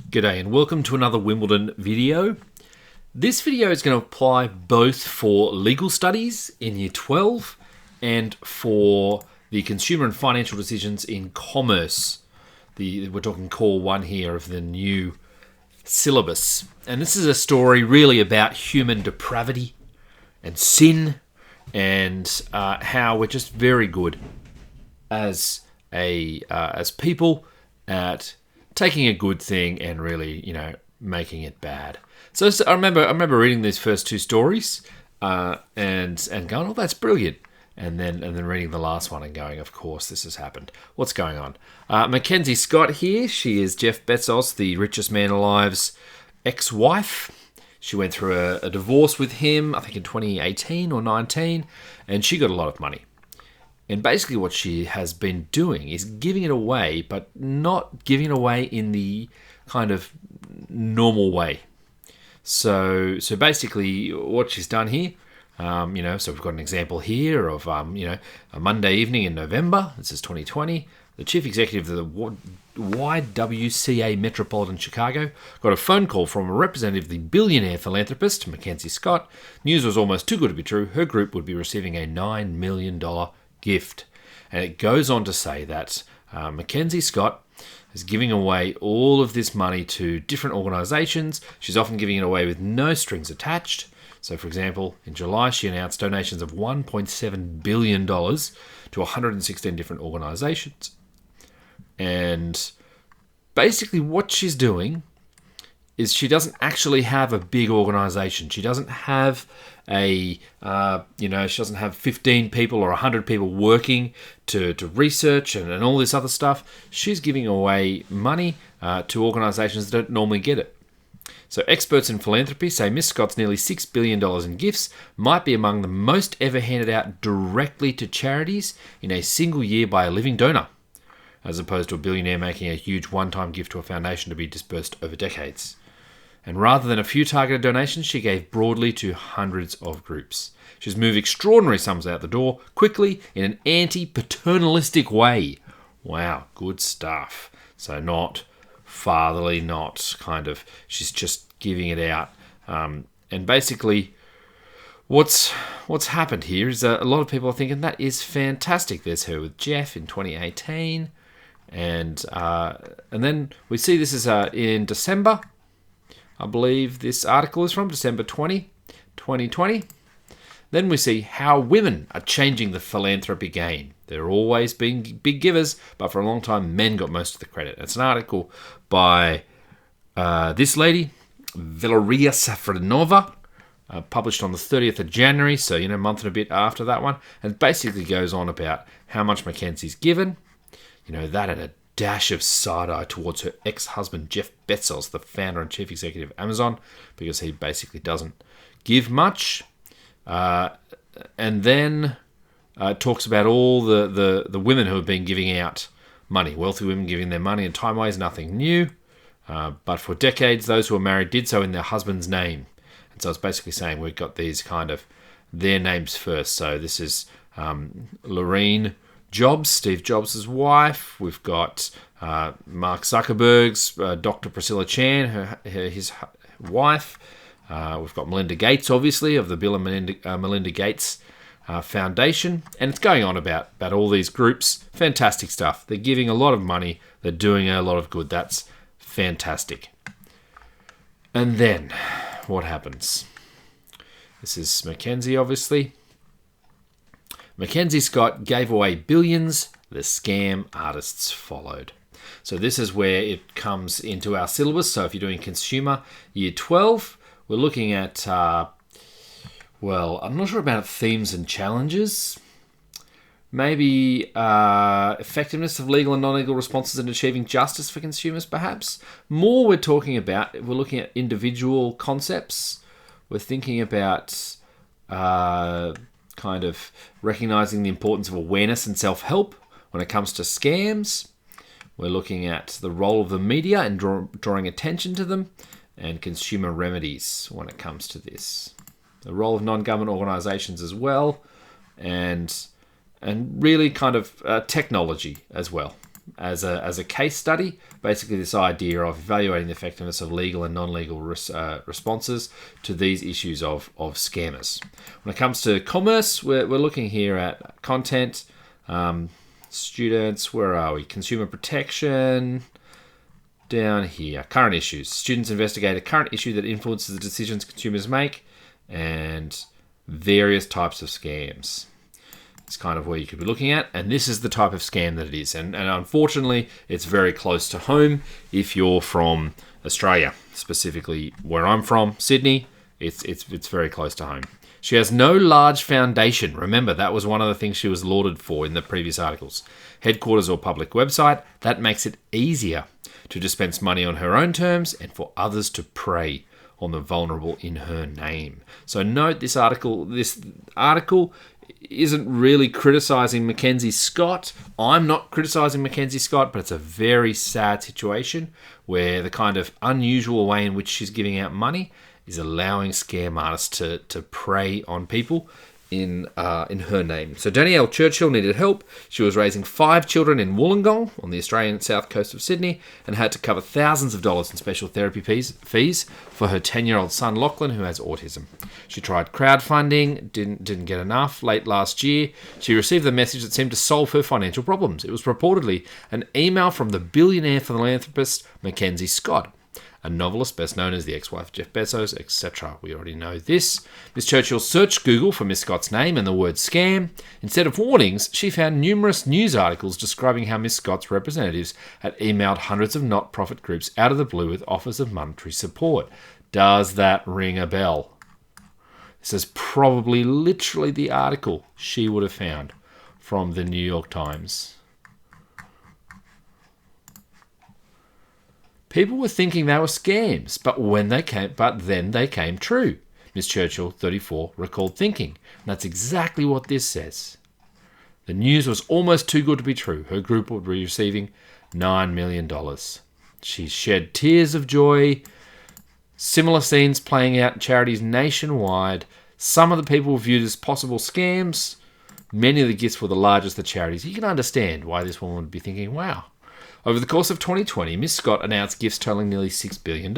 G'day and welcome to another Wimbledon video. This video is going to apply both for legal studies in Year 12 and for the consumer and financial decisions in commerce. We're talking Core 1 here of the new syllabus. And this is a story really about human depravity and sin and how we're just very good as people at taking a good thing and really, making it bad. So I remember reading these first two stories and going, "Oh, that's brilliant," and then reading the last one and going, "Of course, this has happened. What's going on?" Mackenzie Scott here. She is Jeff Bezos, the richest man alive's ex-wife. She went through a divorce with him, I think in 2018 or 19, and she got a lot of money. And basically what she has been doing is giving it away, but not giving it away in the kind of normal way. So basically what she's done here, so we've got an example here of, a Monday evening in November, this is 2020, the chief executive of the YWCA Metropolitan Chicago got a phone call from a representative of the billionaire philanthropist, Mackenzie Scott. News was almost too good to be true. Her group would be receiving a $9 million gift. And it goes on to say that Mackenzie Scott is giving away all of this money to different organizations. She's often giving it away with no strings attached. So, for example, in July, she announced donations of $1.7 billion to 116 different organizations. And basically what she's doing is she doesn't actually have a big organization. She doesn't have she doesn't have 15 people or 100 people working to research and all this other stuff. She's giving away money to organizations that don't normally get it. So experts in philanthropy say Miss Scott's nearly $6 billion in gifts might be among the most ever handed out directly to charities in a single year by a living donor, as opposed to a billionaire making a huge one-time gift to a foundation to be dispersed over decades. And rather than a few targeted donations, she gave broadly to hundreds of groups. She's moved extraordinary sums out the door quickly in an anti-paternalistic way. Wow, good stuff. So not fatherly, not kind of, she's just giving it out. And basically, what's happened here is a lot of people are thinking that is fantastic. There's her with Jeff in 2018. And then we see this is in December. I believe this article is from December 20, 2020. Then we see how women are changing the philanthropy game. They're always being big givers, but for a long time, men got most of the credit. It's an article by this lady, Valeria Safronova, published on the 30th of January, so, a month and a bit after that one, and basically goes on about how much Mackenzie's given. That and a dash of side-eye towards her ex-husband, Jeff Bezos, the founder and chief executive of Amazon, because he basically doesn't give much. And then talks about all the women who have been giving out money. Wealthy women giving their money in time ways, nothing new. But for decades, those who were married did so in their husband's name. And so it's basically saying we've got these kind of their names first. So this is Lorene Jobs, Steve Jobs' wife. We've got Mark Zuckerberg's Dr. Priscilla Chan, his wife. We've got Melinda Gates, obviously, of the Bill and Melinda Gates Foundation. And it's going on about all these groups. Fantastic stuff. They're giving a lot of money. They're doing a lot of good. That's fantastic. And then, what happens? This is Mackenzie, obviously. Mackenzie Scott gave away billions. The scam artists followed. So this is where it comes into our syllabus. So if you're doing consumer year 12, we're looking at, I'm not sure about themes and challenges. Maybe effectiveness of legal and non-legal responses in achieving justice for consumers, perhaps. More we're looking at individual concepts. We're thinking about kind of recognizing the importance of awareness and self-help when it comes to scams. We're looking at the role of the media and drawing attention to them, and consumer remedies when it comes to this. The role of non-government organizations as well, and really kind of technology as well. as a case study. Basically, this idea of evaluating the effectiveness of legal and non-legal responses to these issues of scammers. When it comes to commerce, we're looking here at content, students, where are we? Consumer protection. Down here, current issues. Students investigate a current issue that influences the decisions consumers make, and various types of scams. It's kind of where you could be looking at, and this is the type of scam that it is. And unfortunately, it's very close to home if you're from Australia, specifically where I'm from, Sydney. It's very close to home. She has no large foundation. Remember, that was one of the things she was lauded for in the previous articles. Headquarters or public website. That makes it easier to dispense money on her own terms and for others to prey on the vulnerable in her name. So note this article isn't really criticizing Mackenzie Scott. I'm not criticizing Mackenzie Scott, but it's a very sad situation where the kind of unusual way in which she's giving out money is allowing scam artists to prey on people in her name. So Danielle Churchill needed help. She was raising 5 children in Wollongong on the Australian south coast of Sydney and had to cover thousands of dollars in special therapy fees for her 10-year-old son Lachlan, who has autism. She tried crowdfunding, didn't get enough. Late last year, she received the message that seemed to solve her financial problems. It was reportedly an email from the billionaire philanthropist Mackenzie Scott, a novelist best known as the ex-wife of Jeff Bezos, etc. We already know this. Miss Churchill searched Google for Miss Scott's name and the word scam. Instead of warnings, she found numerous news articles describing how Miss Scott's representatives had emailed hundreds of not-profit groups out of the blue with offers of monetary support. Does that ring a bell? This is probably literally the article she would have found from the New York Times. People were thinking they were scams, but then they came true. Miss Churchill, 34, recalled thinking. And that's exactly what this says. The news was almost too good to be true. Her group would be receiving $9 million. She shed tears of joy. Similar scenes playing out in charities nationwide. Some of the people were viewed as possible scams. Many of the gifts were the largest of the charities. You can understand why this woman would be thinking, wow. Over the course of 2020, Miss Scott announced gifts totaling nearly $6 billion.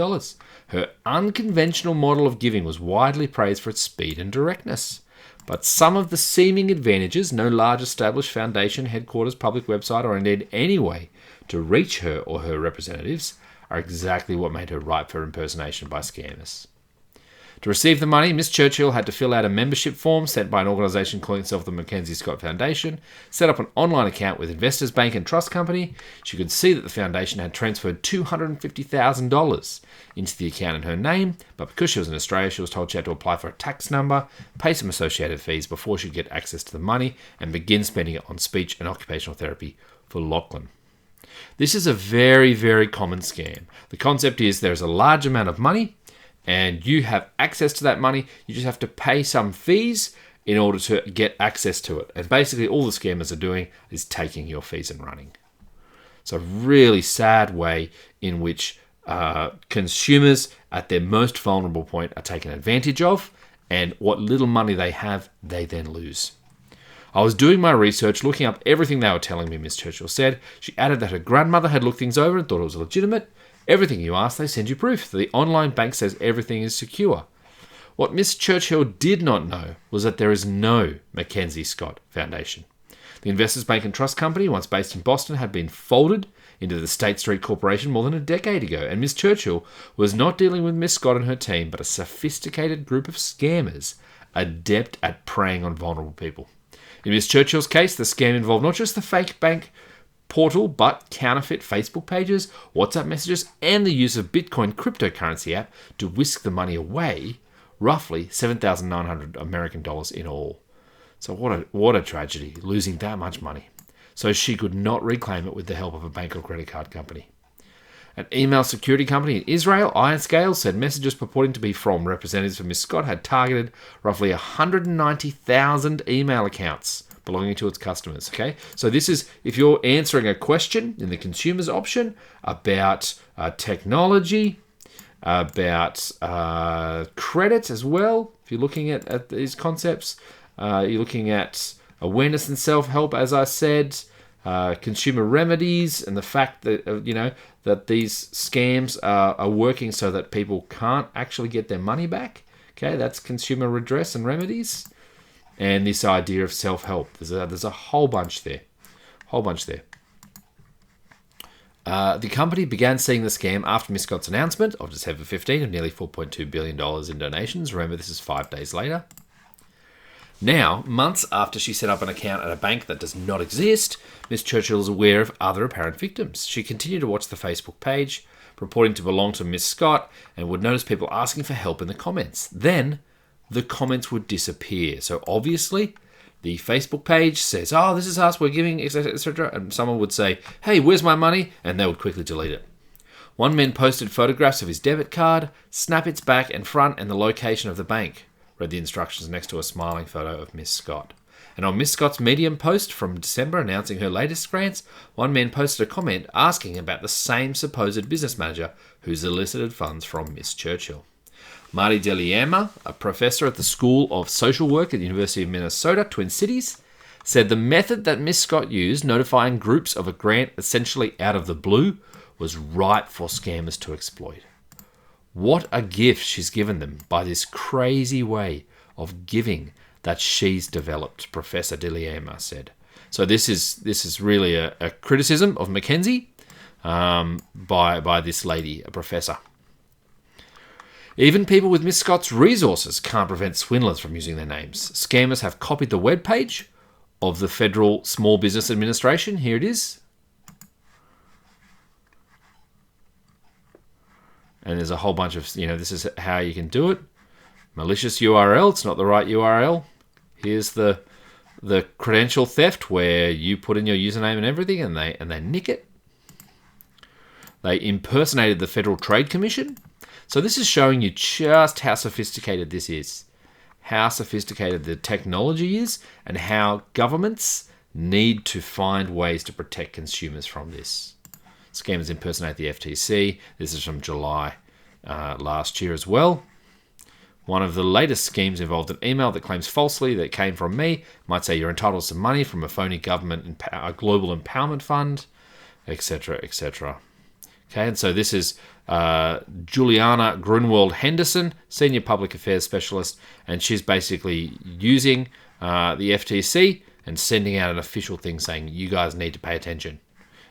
Her unconventional model of giving was widely praised for its speed and directness. But some of the seeming advantages, no large established foundation, headquarters, public website, or indeed any way to reach her or her representatives, are exactly what made her ripe for impersonation by scammers. To receive the money, Miss Churchill had to fill out a membership form sent by an organisation calling itself the Mackenzie Scott Foundation, set up an online account with Investors Bank and Trust Company. She could see that the foundation had transferred $250,000 into the account in her name, but because she was in Australia, she was told she had to apply for a tax number, pay some associated fees before she could get access to the money, and begin spending it on speech and occupational therapy for Lachlan. This is a very, very common scam. The concept is there is a large amount of money, and you have access to that money. You just have to pay some fees in order to get access to it. And basically all the scammers are doing is taking your fees and running. It's a really sad way in which consumers at their most vulnerable point are taken advantage of, and what little money they have, they then lose. I was doing my research, looking up everything they were telling me, Miss Churchill said. She added that her grandmother had looked things over and thought it was legitimate. Everything you ask, they send you proof. The online bank says everything is secure. What Miss Churchill did not know was that there is no Mackenzie Scott Foundation. The Investors Bank and Trust Company, once based in Boston, had been folded into the State Street Corporation more than a decade ago, and Miss Churchill was not dealing with Miss Scott and her team, but a sophisticated group of scammers adept at preying on vulnerable people. In Miss Churchill's case, the scam involved not just the fake bank portal, but counterfeit Facebook pages, WhatsApp messages, and the use of Bitcoin cryptocurrency app to whisk the money away, roughly $7,900 American dollars in all. So what a tragedy, losing that much money. So she could not reclaim it with the help of a bank or credit card company. An email security company in Israel, Ironscale, said messages purporting to be from representatives for Ms. Scott had targeted roughly 190,000 email accounts belonging to its customers. Okay, so this is if you're answering a question in the consumers option about technology, about credit as well. If you're looking at these concepts, you're looking at awareness and self-help, as I said, consumer remedies and the fact that, that these scams are working so that people can't actually get their money back. Okay, that's consumer redress and remedies. And this idea of self-help. There's a whole bunch there. The company began seeing the scam after Miss Scott's announcement of December 15 of nearly $4.2 billion in donations. Remember, this is 5 days later. Now, months after she set up an account at a bank that does not exist, Miss Churchill is aware of other apparent victims. She continued to watch the Facebook page, purporting to belong to Miss Scott, and would notice people asking for help in the comments. Then, the comments would disappear. So obviously, the Facebook page says, "Oh, this is us, we're giving," etc., etc., and someone would say, "Hey, where's my money?" and they would quickly delete it. One man posted photographs of his debit card, snap its back and front, and the location of the bank. Read the instructions next to a smiling photo of Miss Scott. And on Miss Scott's Medium post from December announcing her latest grants, one man posted a comment asking about the same supposed business manager who solicited funds from Miss Churchill. Marty DeLiema, a professor at the School of Social Work at the University of Minnesota, Twin Cities, said the method that Miss Scott used, notifying groups of a grant essentially out of the blue, was ripe for scammers to exploit. What a gift she's given them by this crazy way of giving that she's developed, Professor DeLiema said. So this is really a criticism of Mackenzie by this lady, a professor. Even people with Miss Scott's resources can't prevent swindlers from using their names. Scammers have copied the webpage of the Federal Small Business Administration. Here it is. And there's a whole bunch of, this is how you can do it. Malicious URL, it's not the right URL. Here's the credential theft where you put in your username and everything and they nick it. They impersonated the Federal Trade Commission. So this is showing you just how sophisticated this is, how sophisticated the technology is, and how governments need to find ways to protect consumers from this. Scammers impersonate the FTC. This is from July last year as well. One of the latest schemes involved an email that claims falsely that it came from me. Might say you're entitled to some money from a phony government, a global empowerment fund, etc., etc. Okay, and so this is Juliana Grunwald Henderson, Senior Public Affairs Specialist, and she's basically using the FTC and sending out an official thing saying, you guys need to pay attention.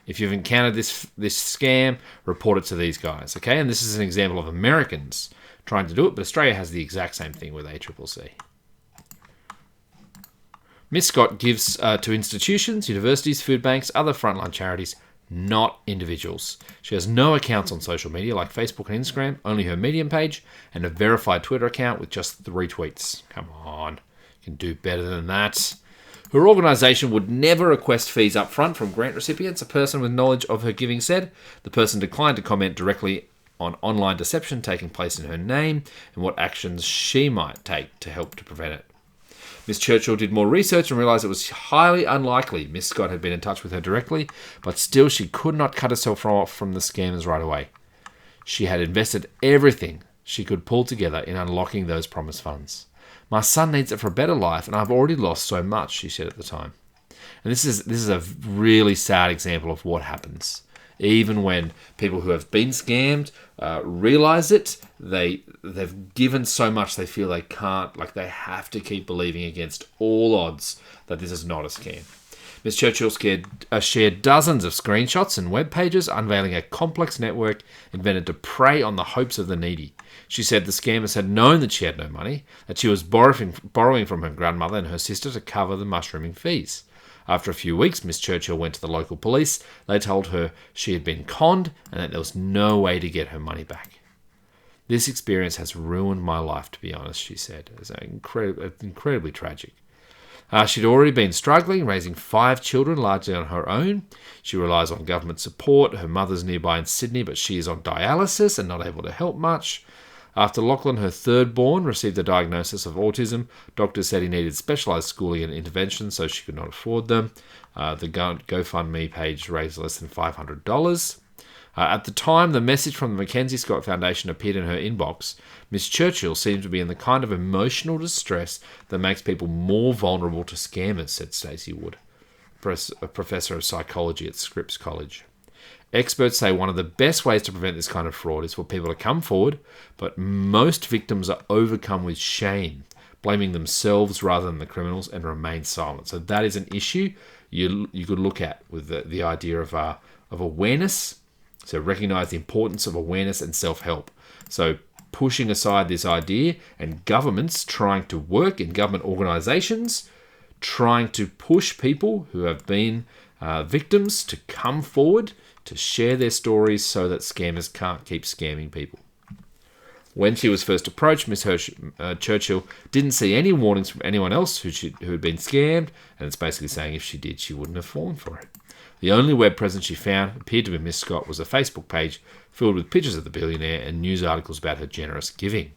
If you've encountered this scam, report it to these guys. Okay, and this is an example of Americans trying to do it, but Australia has the exact same thing with ACCC. Miss Scott gives to institutions, universities, food banks, other frontline charities, not individuals. She has no accounts on social media like Facebook and Instagram, only her Medium page, and a verified Twitter account with just 3 tweets. Come on, you can do better than that. Her organisation would never request fees up front from grant recipients, a person with knowledge of her giving said. The person declined to comment directly on online deception taking place in her name and what actions she might take to help to prevent it. Miss Churchill did more research and realised it was highly unlikely Miss Scott had been in touch with her directly, but still she could not cut herself off from the scammers right away. She had invested everything she could pull together in unlocking those promised funds. My son needs it for a better life, and I've already lost so much, she said at the time. And this is a really sad example of what happens. Even when people who have been scammed realise it, they've given so much they feel they can't, like they have to keep believing against all odds that this is not a scam. Miss Churchill shared dozens of screenshots and web pages unveiling a complex network invented to prey on the hopes of the needy. She said the scammers had known that she had no money, that she was borrowing from her grandmother and her sister to cover the mushrooming fees. After a few weeks, Miss Churchill went to the local police. They told her she had been conned and that there was no way to get her money back. This experience has ruined my life, to be honest, she said. It's incredibly tragic. She'd already been struggling, raising 5 children largely on her own. She relies on government support. Her mother's nearby in Sydney, but she is on dialysis and not able to help much. After Lachlan, her third born, received a diagnosis of autism, doctors said he needed specialised schooling and intervention, so she could not afford them. The GoFundMe page raised less than $500. At the time the message from the Mackenzie Scott Foundation appeared in her inbox, Miss Churchill seemed to be in the kind of emotional distress that makes people more vulnerable to scammers, said Stacey Wood. a professor of psychology at Scripps College. Experts say one of the best ways to prevent this kind of fraud is for people to come forward, but most victims are overcome with shame, blaming themselves rather than the criminals, and remain silent. So that is an issue you could look at with the idea of awareness. So recognize the importance of awareness and self-help. So pushing aside this idea, and governments trying to work in government organizations, trying to push people who have been victims to come forward to share their stories so that scammers can't keep scamming people. When she was first approached, Miss Churchill didn't see any warnings from anyone else who had been scammed, and it's basically saying if she did, she wouldn't have fallen for it. The only web presence she found appeared to be Miss Scott was a Facebook page filled with pictures of the billionaire and news articles about her generous giving.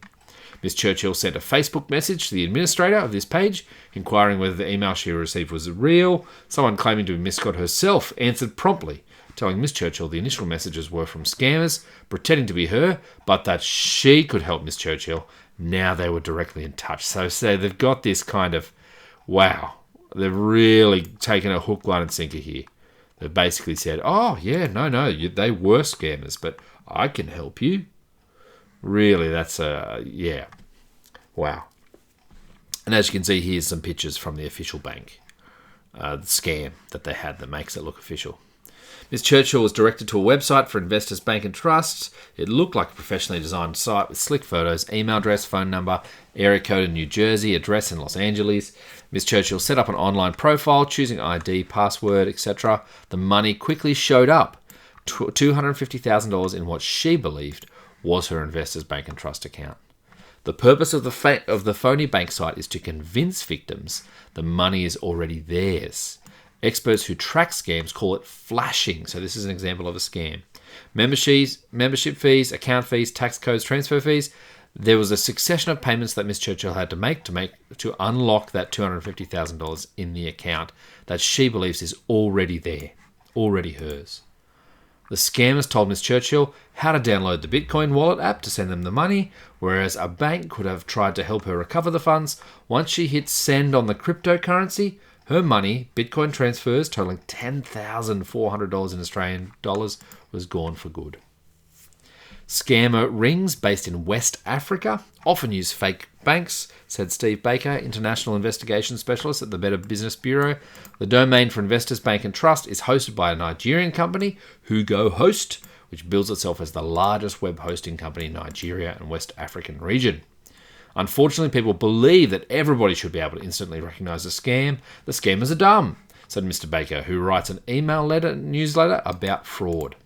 Miss Churchill sent a Facebook message to the administrator of this page, inquiring whether the email she received was real. Someone claiming to be Miss Scott herself answered promptly, telling Miss Churchill the initial messages were from scammers pretending to be her, but that she could help Miss Churchill. Now they were directly in touch. So they've got this kind of, wow, they've really taken a hook, line and sinker here. They've basically said, oh, yeah, no, they were scammers, but I can help you. Really, that's yeah. Wow. And as you can see, here's some pictures from the official bank. The scam that they had that makes it look official. Miss Churchill was directed to a website for Investors Bank and Trusts. It looked like a professionally designed site with slick photos, email address, phone number, area code in New Jersey, address in Los Angeles. Miss Churchill set up an online profile, choosing ID, password, etc. The money quickly showed up, $250,000 in what she believed was her Investors Bank and Trust account. The purpose of the phony bank site is to convince victims the money is already theirs. Experts who track scams call it flashing. So this is an example of a scam. Membership fees, account fees, tax codes, transfer fees. There was a succession of payments that Miss Churchill had to make to unlock that $250,000 in the account that she believes is already there, already hers. The scammers told Miss Churchill how to download the Bitcoin wallet app to send them the money, whereas a bank could have tried to help her recover the funds. Once she hit send on the cryptocurrency, her money, Bitcoin transfers totaling $10,400 in Australian dollars, was gone for good. Scammer rings based in West Africa often use fake banks, said Steve Baker, International Investigation Specialist at the Better Business Bureau. The domain for Investors Bank and Trust is hosted by a Nigerian company, Hugo Host, which bills itself as the largest web hosting company in Nigeria and West African region. Unfortunately, people believe that everybody should be able to instantly recognize a scam. The scammers are dumb, said Mr. Baker, who writes an newsletter about fraud.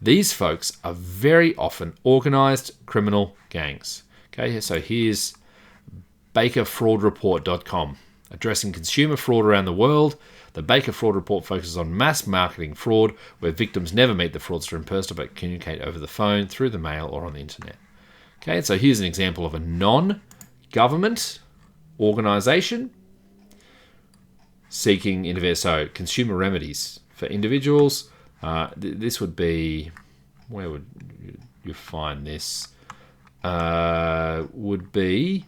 These folks are very often organized criminal gangs. Okay, so here's bakerfraudreport.com. Addressing consumer fraud around the world, the Baker Fraud Report focuses on mass marketing fraud, where victims never meet the fraudster in person but communicate over the phone, through the mail, or on the internet. Okay, so here's an example of a non-government organization seeking so consumer remedies for individuals. This would be, where would you find this? Would be,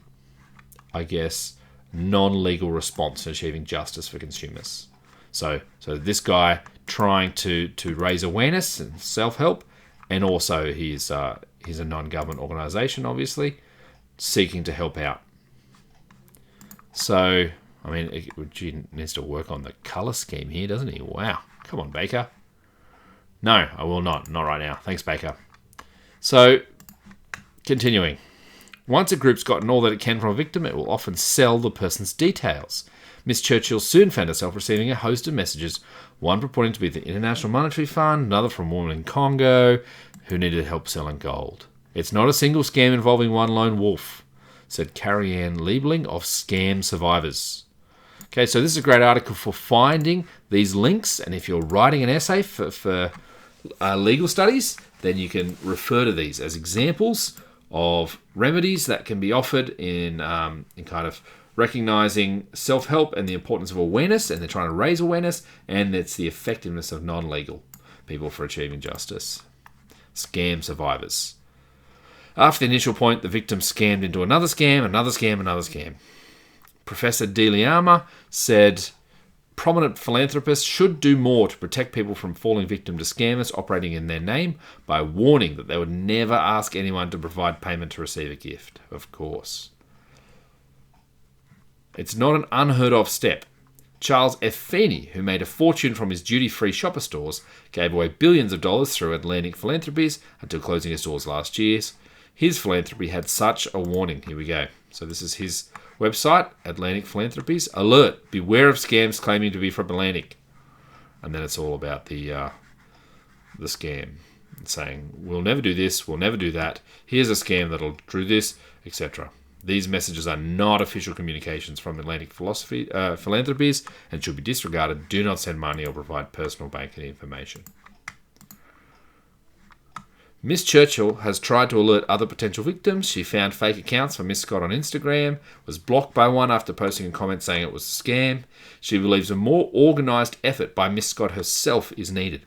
I guess, non-legal response to achieving justice for consumers. So this guy trying to raise awareness and self-help, and also he's a non-government organisation, obviously, seeking to help out. So, I mean, he needs to work on the colour scheme here, doesn't he? Wow. Come on, Baker. No, I will not. Not right now. Thanks, Baker. So, continuing. Once a group's gotten all that it can from a victim, it will often sell the person's details. Miss Churchill soon found herself receiving a host of messages, one purporting to be the International Monetary Fund, another from a woman in Congo who needed help selling gold. It's not a single scam involving one lone wolf, said Carrie Ann Liebling of Scam Survivors. Okay, so this is a great article for finding these links, and if you're writing an essay for legal studies, then you can refer to these as examples of remedies that can be offered in kind of recognizing self-help and the importance of awareness, and they're trying to raise awareness, and it's the effectiveness of non-legal people for achieving justice. Scam survivors. After the initial point, the victim scammed into another scam, another scam, another scam. Professor DeLiama said prominent philanthropists should do more to protect people from falling victim to scammers operating in their name by warning that they would never ask anyone to provide payment to receive a gift, of course. It's not an unheard of step. Charles F. Feeney, who made a fortune from his duty-free shopper stores, gave away billions of dollars through Atlantic Philanthropies until closing his stores last year. His philanthropy had such a warning. Here we go. So this is his website, Atlantic Philanthropies. Alert, beware of scams claiming to be from Atlantic. And then it's all about the scam. It's saying, we'll never do this, we'll never do that. Here's a scam that'll do this, etc. These messages are not official communications from Atlantic Philanthropies and should be disregarded. Do not send money or provide personal banking information. Miss Churchill has tried to alert other potential victims. She found fake accounts for Miss Scott on Instagram, was blocked by one after posting a comment saying it was a scam. She believes a more organised effort by Miss Scott herself is needed.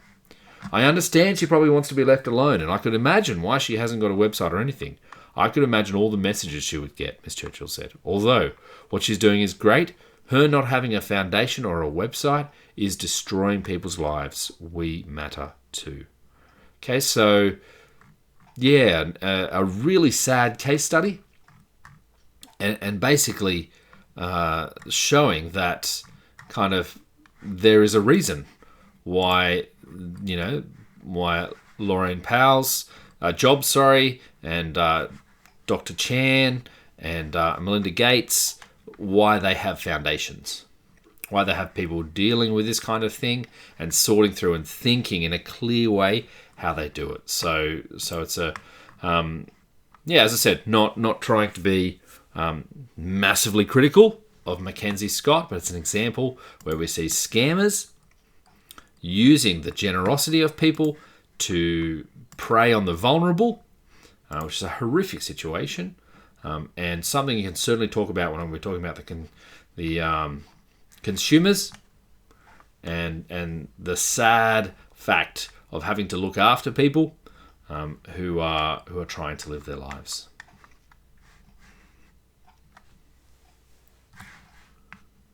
I understand she probably wants to be left alone, and I could imagine why she hasn't got a website or anything. I could imagine all the messages she would get, Miss Churchill said. Although, what she's doing is great, her not having a foundation or a website is destroying people's lives. We matter too. Okay, so, yeah, a really sad case study. And basically showing that kind of there is a reason why, why Lorraine Powell's job, and Dr. Chan and Melinda Gates, why they have foundations, why they have people dealing with this kind of thing and sorting through and thinking in a clear way how they do it. So it's a, as I said, not trying to be massively critical of Mackenzie Scott, but it's an example where we see scammers using the generosity of people to prey on the vulnerable, which is a horrific situation, and something you can certainly talk about when we're talking about the consumers and the sad fact of having to look after people who are trying to live their lives.